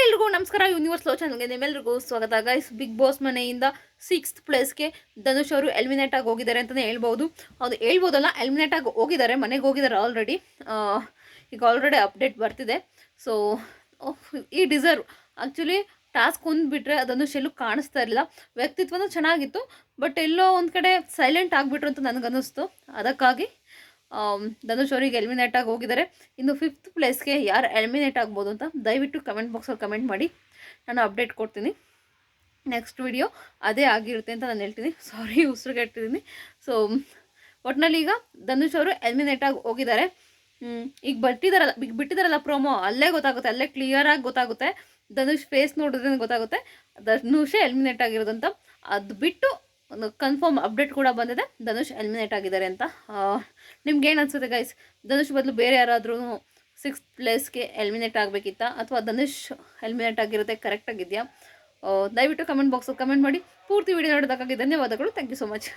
ಎಲ್ರಿಗೂ ನಮಸ್ಕಾರ. Universe low ಚಾನಲ್ಗೆ ನಿಮ್ಮೆಲ್ರಿಗೂ ಸ್ವಾಗತ. ಗೈಸ್, ಬಿಗ್ ಬಾಸ್ ಮನೆಯಿಂದ 6th ಪ್ಲೇಸ್ಗೆ ಧನುಷ್ ಅವರು ಎಲಿಮಿನೇಟ್ ಆಗಿ ಹೋಗಿದ್ದಾರೆ ಅಂತಲೇ ಹೇಳ್ಬೋದು. ಅದು ಹೇಳ್ಬೋದಲ್ಲ, ಎಲಿಮಿನೇಟ್ ಆಗಿ ಹೋಗಿದ್ದಾರೆ, ಮನೆಗೆ ಹೋಗಿದ್ದಾರೆ ಆಲ್ರೆಡಿ. ಈಗ ಆಲ್ರೆಡಿ ಅಪ್ಡೇಟ್ ಬರ್ತಿದೆ. ಸೊ ಈ ಡಿಸರ್ವ್ ಆ್ಯಕ್ಚುಲಿ ಟಾಸ್ಕ್ ಹೊಂದ್ಬಿಟ್ರೆ ಧನುಷ್ ಎಲ್ಲೂ ಕಾಣಿಸ್ತಾ ಇರಲಿಲ್ಲ. ವ್ಯಕ್ತಿತ್ವನೂ ಚೆನ್ನಾಗಿತ್ತು, ಬಟ್ ಎಲ್ಲೋ ಒಂದು ಕಡೆ ಸೈಲೆಂಟ್ ಆಗಿಬಿಟ್ರು ಅಂತ ನನಗನ್ನಿಸ್ತು. ಅದಕ್ಕಾಗಿ ಧನುಷ್ ಅವರಿಗೆ ಎಲಿಮಿನೇಟ್ ಆಗಿ ಹೋಗಿದ್ದಾರೆ. ಇನ್ನು 5th ಪ್ಲೇಸ್ಗೆ ಯಾರು ಎಲಿಮಿನೇಟ್ ಆಗ್ಬೋದು ಅಂತ ದಯವಿಟ್ಟು ಕಮೆಂಟ್ ಬಾಕ್ಸಲ್ಲಿ ಕಮೆಂಟ್ ಮಾಡಿ, ನಾನು ಅಪ್ಡೇಟ್ ಕೊಡ್ತೀನಿ. ನೆಕ್ಸ್ಟ್ ವಿಡಿಯೋ ಅದೇ ಆಗಿರುತ್ತೆ ಅಂತ ನಾನು ಹೇಳ್ತೀನಿ. ಸಾರಿ, ಉಸಿರುಗಟ್ಟಿದ್ದೀನಿ. ಸೊ ಒಟ್ಟಿನಲ್ಲಿ ಈಗ ಧನುಷ್ ಅವರು ಎಲಿಮಿನೇಟ್ ಆಗಿ ಹೋಗಿದ್ದಾರೆ. ಈಗ ಬಿಟ್ಟಿದ್ದಾರಲ್ಲ ಪ್ರೋಮೋ, ಅಲ್ಲೇ ಗೊತ್ತಾಗುತ್ತೆ, ಅಲ್ಲೇ ಕ್ಲಿಯರಾಗಿ ಗೊತ್ತಾಗುತ್ತೆ. ಧನುಷ್ ಫೇಸ್ ನೋಡಿದ್ರೆ ಗೊತ್ತಾಗುತ್ತೆ ಧನುಷೇ ಎಲಿಮಿನೇಟ್ ಆಗಿರೋದಂತ. ಅದು ಬಿಟ್ಟು ಒಂದು ಕನ್ಫರ್ಮ್ ಅಪ್ಡೇಟ್ ಕೂಡ ಬಂದಿದೆ, ಧನುಷ್ ಎಲಿಮಿನೇಟ್ ಆಗಿದ್ದಾರೆ ಅಂತ. ನಿಮ್ಗೆ ಏನು ಅನಿಸುತ್ತೆ ಗೈಸ್? ಧನುಷ್ ಬದಲು ಬೇರೆ ಯಾರಾದರೂ 6th ಪ್ಲೇಸ್ಗೆ ಎಲಿಮಿನೇಟ್ ಆಗಬೇಕಿತ್ತಾ, ಅಥವಾ ಧನುಷ್ ಎಲಿಮಿನೇಟ್ ಆಗಿರುತ್ತೆ ಕರೆಕ್ಟಾಗಿದೆಯಾ? ದಯವಿಟ್ಟು ಕಮೆಂಟ್ ಬಾಕ್ಸಲ್ಲಿ ಕಮೆಂಟ್ ಮಾಡಿ. ಪೂರ್ತಿ ವಿಡಿಯೋ ನೋಡೋದಕ್ಕಾಗಿ ಧನ್ಯವಾದಗಳು. Thank you so much.